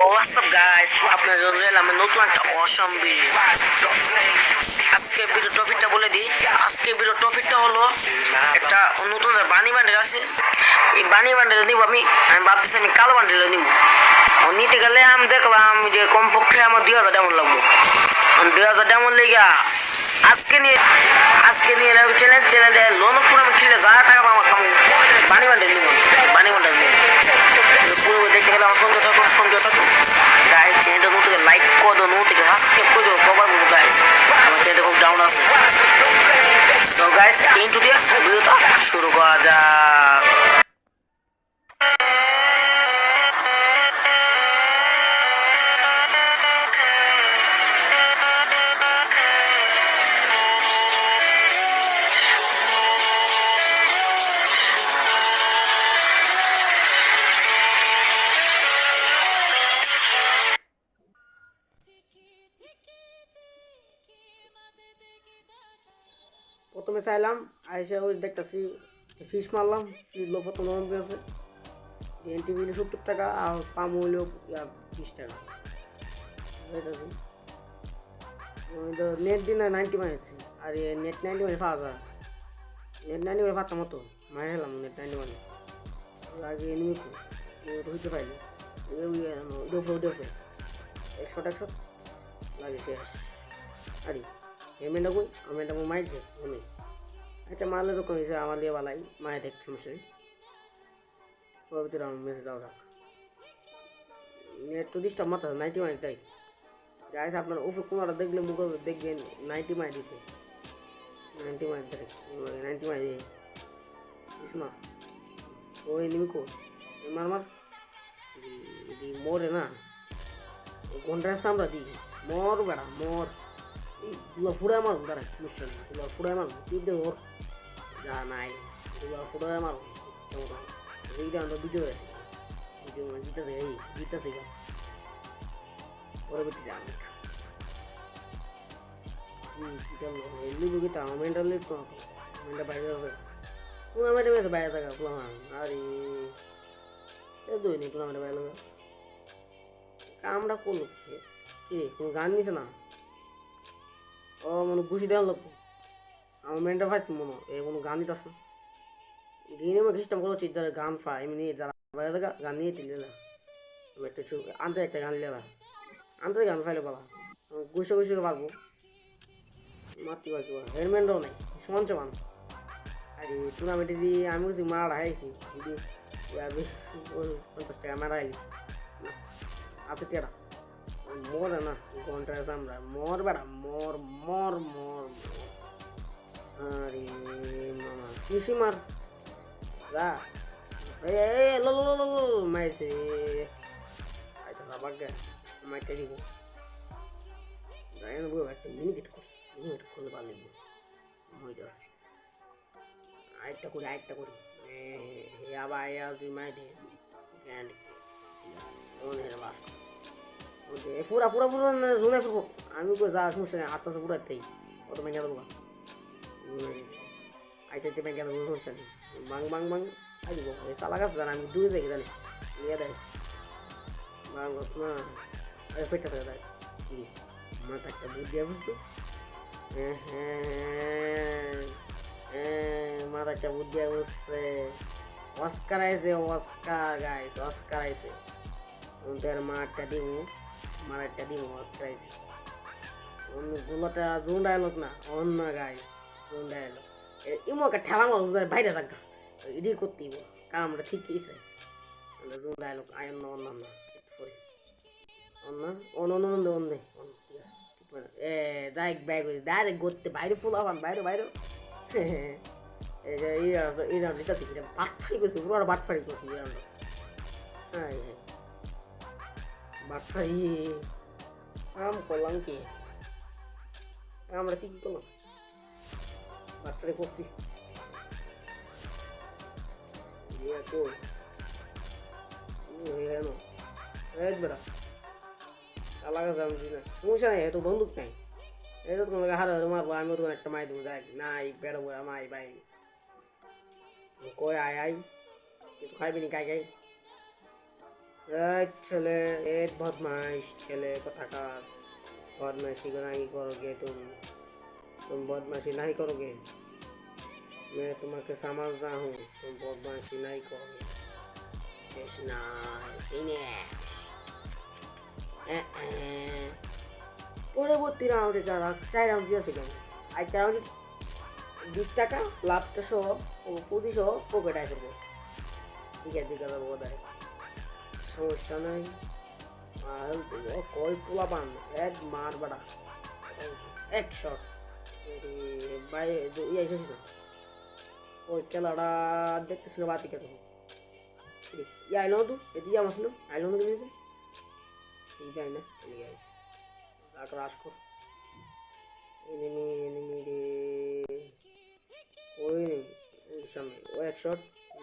What's up guys? আপনার জন্য এলাম নতুন একটা অসম ভিডিও। আজকে ভিডিও টপিকটা বলে দিই। আজকে ভিডিও টপিকটা হলো একটা নতুন বানি বান্ডেল আছে। এই বানি বান্ডেল নিব আমি ভাবতেছি আমি কালো বান্ডেল নিব। নিতে গেলে আমি দেখলাম যে কমপক্ষে আমার 2000 ডায়মন্ড লাগবে। 2000 ডায়মন্ড লেগে আজকে নিয়ে চ্যালেঞ্জে লোন করে আমি খেলে যা টাকা পাবো আমি বানি বান্ডেল নিব। বানি বান্ডেল নিব। পুরো দেখতে গেলে আমার সন্দেহ থাকুক গাইস। চ্যানেলটা নতুন লাইক করে দাও, নতুন সাবস্ক্রাইব করে দাও, কভার করবো গাইস। আমার চ্যানেলটা খুব ডাউন আছে। তো গাইস ইন্টু দিয়ে ভিডিওটা শুরু করা যাক। প্রথমে চাইলাম আইসা ওই দেখতেছি ফিশ মারলাম, প্রথম নরম আছে এনটি বিল 70 টাকা আর পাম হইল 20 টাকা। নেট দিন 90 মাইছে আর নেট 90 মানে পাওয়া যায়। নেট 90 মানে পাতাম মতো মারে হেলাম নেট 90 মানে আগে এনিমি হইতে পাইলে ডোফে 100 লাগে শেষ। আরে পেমেন্টটা কই পেমেন্টটা মাইছে মনে। আচ্ছা মারলে তো কইছে আমার লিয়ে বালাই মায়ে দেখ সমস্যা নেই। ভিতরে আমার মেসেজ দাও রাখ নেট তো ডিস্টার্ব মাথা 90 মাইক তাই গাইস। আপনার ওফে কোনটা দেখলে মুখ দেখবেন 90 মাই দিছে। 90 মাই দেখ 90 মাই দিয়ে সুষমা ওই নিমিকো মার মরে না ঘন্টার সামরা দি মর বেড়া মর দুলা ফুড়ায় মারুন তারা মুশকিল নেই। দুলা ফুড়ায় মারুন টিপ দে ওর যা নাই দুলা ফুড়ায় মারুন। এইটা আমরা বিজয় আছি বিজয় জিতেছে গা পরবর্তীতে আমি গীতা মেন্টাল লিট তো মেন্টাল বাইরে আছে টুর্নামেন্টে গেছে বাইরে থাকা ফুলামান। আরে সে দইনি টুর্নামেন্টে বাইরে লাগা কামটা করলো কি রে কোনো গান নিছে না। ও মনে ঘুষি দেওয়া লাগবো আমার মেন্টাল পাইছি মনে এই কোনো গান দিতে আসে গিয়ে আমার খ্রিস্টান করো চিৎ যারা গান ফা এমনি যারা বাইরে থাকা গান নিয়ে টিলে একটা আনতে একটা গান লেলা আনতে গান ফাইলে বলা ঘুষে পারবো মাতি বাকি হেলমেটও নাই সমান। আর টুর্নামেন্টে দিয়ে আমি হচ্ছি মারা হাইছি 50 টাকা মারা হাইছি না আছে টেরা মরে না ঘন্টা আমরা মর বেড়া মর মর মর আরে মামা ফিসি মার যা মাইছে বাগা মাইটা দিব একটা মিনিকেট করছি মিনিকেট খুলে পারলে মই যাচ্ছি আরেকটা করি আবার তুই মাইটে গ্যান্ড ঠিক আছে মনের বাস পুরা জুনে ফিরবো আমি যা সমস্যা নেই আস্তে আস্তে পুরার থেকে অত ব্যাঙ্গা দেবো আইতে ব্যাঙ্গা দেবো সমস্যা নেই বাং আই দিব চালা গাছ জানা আমি দুই যাই জানি নিয়ে দেয় বাং গাছ না ফেটে থাকে তাই কি মাথা একটা বুদ্ধি বুঝতো মাথা একটা বুদ্ধি বুঝছে অস্কার আইছে অস্কার গাইছে অস্কার আইছে ওদের মারটা দিব অস্কার আইছে গুলোটা জুন ডায়লগ না অন্য গাইস জুন ডায়লগ ইমোকে ঠেলা মার বাইরে থাকা এডি করতে দিব কামটা ঠিক আছে জুন ডায়লগ আয়ন না অন্য না অন্য ঠিক আছে ডাইরেক্ট ব্যাগ হয়েছে ডাইরেক্ট করতে বাইরে ফুল আবান বাইরে এই রাউন্ড এটা শিখি বাটফারি করছি পুরো বাটফারি করছি এই রাউন্ড হ্যাঁ বাটফারি আম করলাম কি আমরা কি করলাম বাটফারি করছি বেড়া আলাদা যাম না সমস্যা নাই এত বন্দুক নাই এই তো তোমাকে হারা মারবো আমি তো একটা মাই দেবো দেখ নাই বেড়াবো মাই বাই কই আয় কিছু খাইবি নি খাই ছেলে एक बदमाश ছেলে কথাকার बदमाशी नहीं करोगे तुम बदमाशी नहीं करोगे मैं तुम्हें समझता हूँ तुम बदमाशी नहीं करोगे कृष्णा फिनिश পরবর্তী রাউন্ডে চার রাউন্ড দিয়েছে কেন একটা রাউন্ডে 20 টাকা লাভটা সহ ফুজি সহ পকেটে ফেলবো ঠিক আছে দিকে যাবো ওদের সমস্যা নাই আর কয় পোলা পান এক মার বাড়া এক শট বাইরে ইয়ে এসেছি না ওই খেলাটা দেখতেছিল বাতিকে তখন ই আইলো তো এদিকে আমার ছিল আইলো না তুমি ঠিক যাই না এদিকে আইসি তারপর আসকর এনিমি রে ওই সামনে ও 1 শট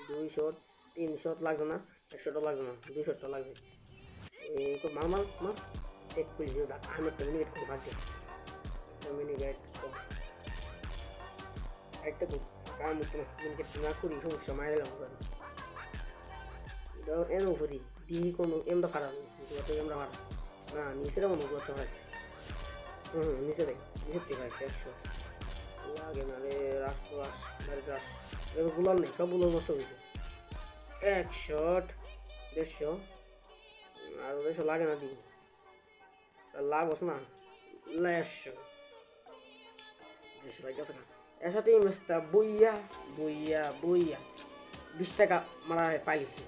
2 শট 3 শট লাগবে না 1 শটও লাগবে না 2 শটটা লাগবে এই মার মার মার টেক পুলিশ দা আমি একটা মিনিট করে ফাটে একটা মিনিট একটা কাম তো মিনিট না করি সমস্যা মাইলাম করি এটা এনো করি দি কোনো এমটা খারাপ তো এমটা খারাপ না নিচে মনে করতে পারছি নিচে দেখ নিচে পাইছি 100 লাগে না রে রাস বাইরে রাস এবার গুলাল নেই সব গুলো নষ্ট হয়েছে 1 শট 150 আর 150 লাগে না দি লাভ হস না 150 দেশ লাগে আছে এর সাথে মিস্টার বুইয়া 20 টাকা মারা পাইছি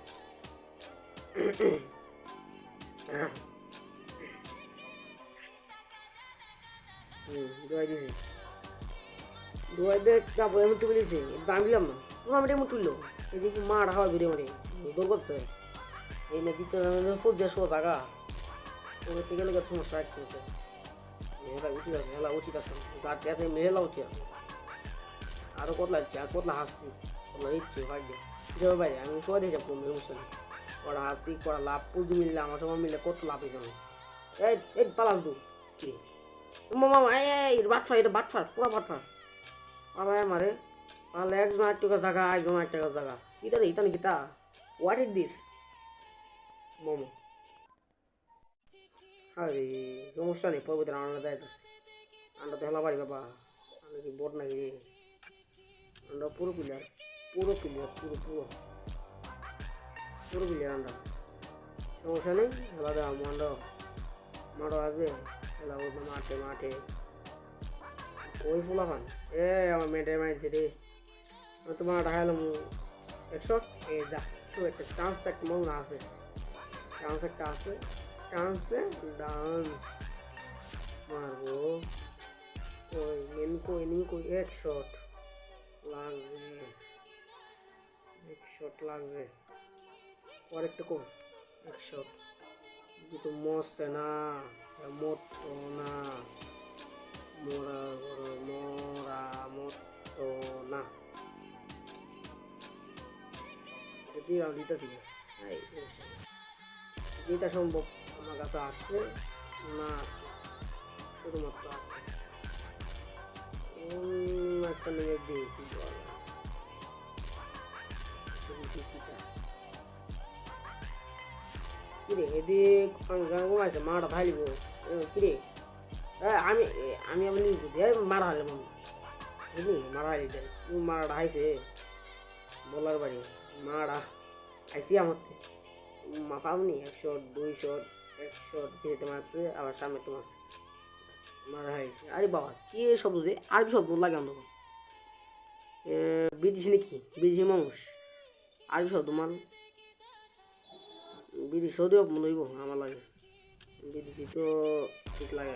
দোয়াই দিছি দোয়াই দেখ তারপরে আমি তুলে দিছি এটা আমি দিলাম না তোমার আমি এমন তুললো এদিকে মার হাওয়া ঘুরে মারে দৌড় করছে এই না দিতে ফুজে শো জায়গা ওদের গেলে সমস্যা একটু মেয়েরা উচিত আছে হেলা উচিত আছে যার আছে মেয়েলা উচিত আছে আরও কতলা দিচ্ছে আর কতলা হাসছি কতলা দিচ্ছে ভাই হিসাবে বাইরে আমি সবাই হিসাব করবো অনুষ্ঠানে কটা হাসছি কটা লাভ পুজো মিললে আমার সময় মিললে কত লাভ হয়েছে আমি এই পালাস দু কি মামা এই বাটফার এটা বাটফার পুরা বাটফার পালায় মারে পালে একজন 8 টাকা জায়গা একজন 8 টাকা জায়গা কিটা রে ইতা নাকি তা হোয়াট ইজ দিস মোমো আরে সমস্যা নেই পরবর্তী রান্না যাইতেছে আন্ডা তো হেলা বাড়ি বাবা আমি কি বোট নাকি রে আন্ডা পুরো প্লেয়ার পুরো প্লেয়ার আন্ডা সমস্যা নেই হেলা দেওয়া মান্ডা মারো আসবে হেলা ওদের মাঠে ওই ফুলা খান আমার মেয়েটাই মারছে রে তোমার ঢাকালাম 100 যা শো একটা চান্স একটা মনে আছে চান্সে ডান্স মারবো ওই এনিমি কই 1 শট লাগছে আরেকটা কো 1 শট কিন্তু মরছে না মরতো না মরতো না যদি দিতেছি যেটা সম্ভব আমার কাছে আসছে না আছে শুধুমাত্র আছে মাঝখানে দিয়েছি কিরে এদিক ঘুমাইছে মাটা ভাইলিব কিরে আমি মারা হারলে বুঝলি মারা হারি দেয় মারাটা হাইছে বলার বাড়ি মারা আইসি আমার মাফামনি 100 200 100 ফিরেতে মারছে আবার সামনে তো মারছে মারা হয়েছে আরে বাবা কি শব্দ রে আরবি শব্দ লাগে আমার বিদেশি নাকি বিদেশি মানুষ আরবি শব্দ মান বিদেশি সৌদিও মনে হইব আমার লাগে বিদেশি তো ঠিক লাগে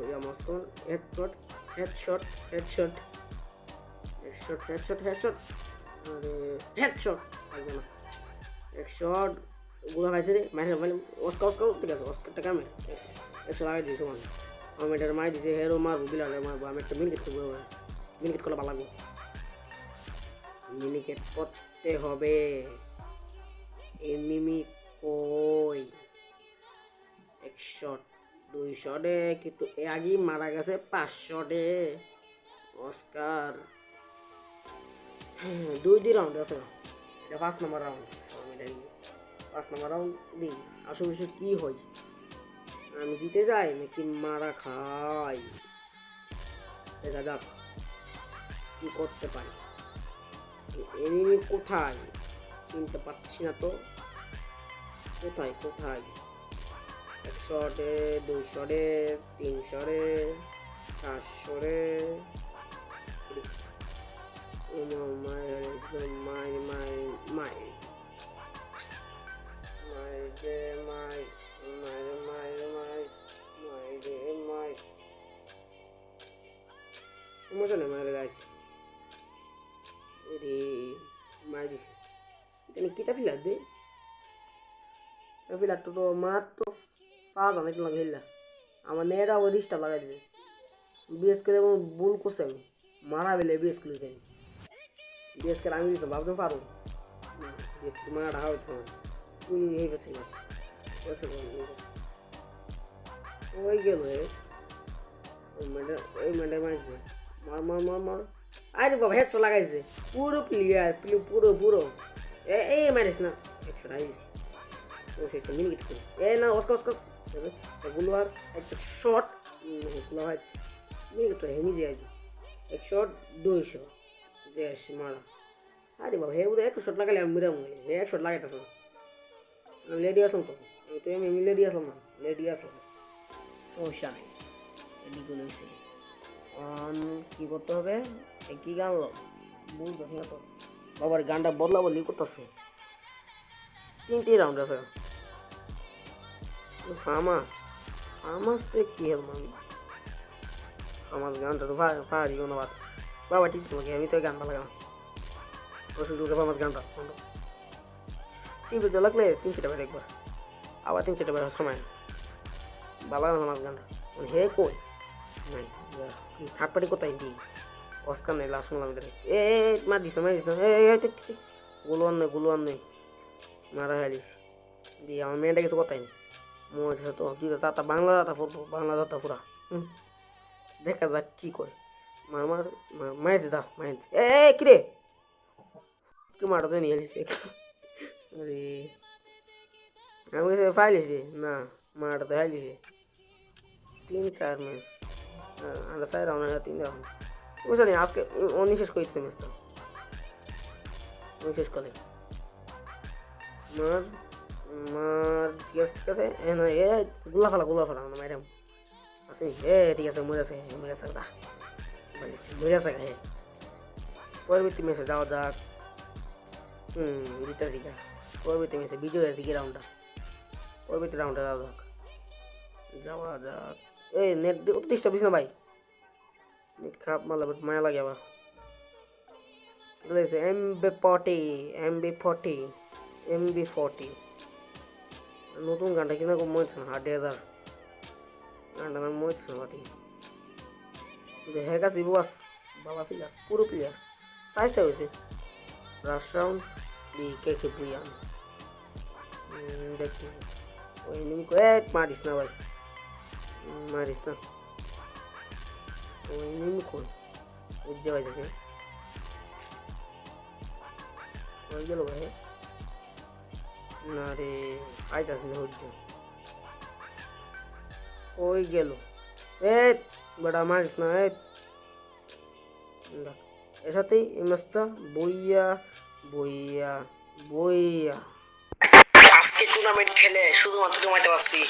এটা মস্কন হেডশট আরে হেডশট লাগবে না 100 গুলা পাইছে রে মাইরে অস্কার ঠিক আছে অস্কারটা কামে 100 লাগাই দিয়েছে মানে আমি এটার মাই দিয়েছে হেরো মারবো বিলারে মারবো আমি একটা মিনিকেট করবো মিনিকেট করলে ভালো লাগবে মিনিকেট করতে হবে এনিমি কই 100 200 কিন্তু আগেই মারা গেছে 500 অস্কার 2 রাউন্ড আছে এটা 5 নম্বর রাউন্ড এটাই 5 নম্বর রাউন্ড দিই, আশেপাশে কি হয়, আমি জিতে যাই নাকি মারা খাই, দেখা যাক কি করতে পারি। এনিমি কোথায় চিনতে পারছি না তো, কোথায় কোথায়, 100-এ 200-এ 300-এ 400-এ, সমস্যা নেই মায়ের গাইছে রে, মায়ের দিছে এখানে কিতা ফিলার দে, ফিলার তো মাত্র পাওয়া যাবে না ঘেরলা, আমার নেরা ওই রিস্টা লাগাই দিছে, বিএস করে এবং ভুল করছে, আমি মারা বেলে বিএস করেছি, আমি বিএস করে আমি দিতাম ভাবতে পারো না, বিএস করে মারা ঢাকা হইতো না, তুই এই গেছে ওই গেল ওই ম্যাডাম মারছে, মার মার মার মার, আরে বাবা হেড তো লাগাইছে পুরো প্লেয়ার পুরো পুরো এই মারিস না, 100 আইস ও সেটা মিনিট করে না অস্কার অস্কার গুলো, আর একটা শট গুলো হচ্ছে মিনিট হেনি যে আজ 100 200 যে মারা, আরে বাবা হে উদয় 1 শট লাগালে আমি মেরে মঙ্গলে 1 শট লাগাইতেছ না, আমি লেডি আসলাম তো, আমি লেডি আসলাম না, লেডি আসলাম সমস্যা নেই, এদিকে লইছে কি করতে হবে, কি গান লো বুঝতেছি না তো, বাবার গানটা বদলা বদলি করতেছে, 3টি রাউন্ড আছে, ফার্মাসতে কি হল আমি, ফার্মাস গানটা তো পাহাড়ি কোনো বাদ, বাবা ঠিক তোমাকে আমি তো গান ভালো লাগে না, শুধু ফার্মাস গানটা টিভিতে লাগলে 300 টাকা একবার, আবার 300 টাকা সময় ভালো লাগে না ফার্মাস গানটা, হে কই নাই থার্ড পার্টি কোথায় দি অস্কার নেই লাস্ট শুনলাম এদের মার দিস গুলো আন নেই মারা হারিস দিয়ে আমার মেয়েটা কিছু কথাই নেই, মনে হচ্ছে তো দুইটা দাতা বাংলা দাতা ফুটবো, বাংলা দাতা পুরা দেখা যাক কি করে, মার মার মায়েছে দা মায়েছে কিরে কি মারটা তো নিয়ে এলিস, আরে আমি কাছে ফাইলিছি না, মারটা তো হাইলিছে 3-4 ম্যাচ আমরা 4 রাউন্ড 3 রাউন্ড বুঝলি নেই, আজকে শেষ করে দিতে ম্যাচটা শেষ করে মার মার ঠিক আছে না গুলা ফেলা না ম্যাডাম আছে ঠিক আছে মরে আছে দা মরে আছে হে পরবর্তী ম্যাচে যাওয়া যাক, জিতা জিকা পরবর্তী ম্যাচে ভিডিও আছে কি রাউন্ডটা, পরবর্তী রাউন্ডে যাওয়া যাক, নেট অত ডিস্টার্ব দিস না ভাই, নেট খারাপ মারলে মায়া লাগে আবার, MB40 নতুন গানটা কিনা কম মনে হচ্ছে না, 8,000 গানটা নাম মনে হচ্ছে না বাটি, কিন্তু হ্যাঁ কাছে বস বাবা প্লেয়ার পুরো প্লেয়ার সাইজটা হয়েছে রাশ রাউন্ড কে বুইয়ান দেখতে ওই নিমি মারিস না ভাই, মারিস না ওই নিমি কই উজ্জা হয়েছে ওই গেল ভাই না রে ফাইট আছে না উজ্জা ওই গেল বেটা মারিস না এর সাথেই এই ম্যাচটা বইয়া আজকে টুর্নামেন্ট খেলে শুধুমাত্র জমাইতে পারছি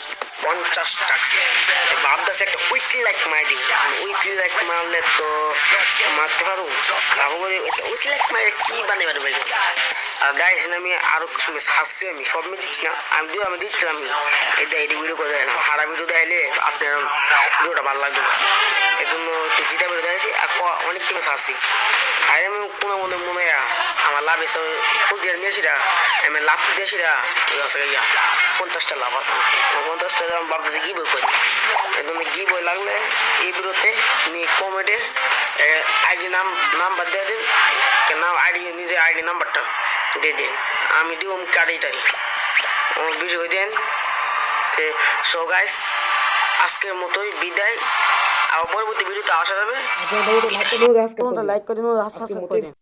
50 টাকা, ভাবতেছি একটা উইকলি লাইক মারি দিব, উইকলি লাইক মারলে তো মারতে পারবো, উইকলি লাইক মারে কি বানিয়ে পারবে, আর গাইস আমি আরো কিছু ম্যাচ হাসছি, আমি সব ম্যাচ দিচ্ছি না, আমি দিচ্ছিলাম এই ভিডিও করে না, হারা ভিডিও দেখলে আপনার ভিডিওটা ভালো লাগবে, এর জন্য একটু জিতা ভিডিও দেখেছি আর অনেক ম্যাচ হাসছি, আর আমি কোনো মনে আমার লাভ এসে ফুল দিয়ে নিয়েছিরা আমি লাভ দিয়েছিরা 50টা লাভ আছে, 50টা আমি ভাবতেছি কি বই করি, এর জন্য কি বই লাগলে এই ভিডিওতে কমেন্টে আইডি নাম্বার দিয়ে দিন, নিজের আইডি নাম্বারটা দিয়ে দিন, আমি দিব কারিটারি বিষয় দেন। সো গাইস আজকের মতোই বিদায়, আর পরবর্তী ভিডিওটা আসা যাবে, লাইক করে দিন।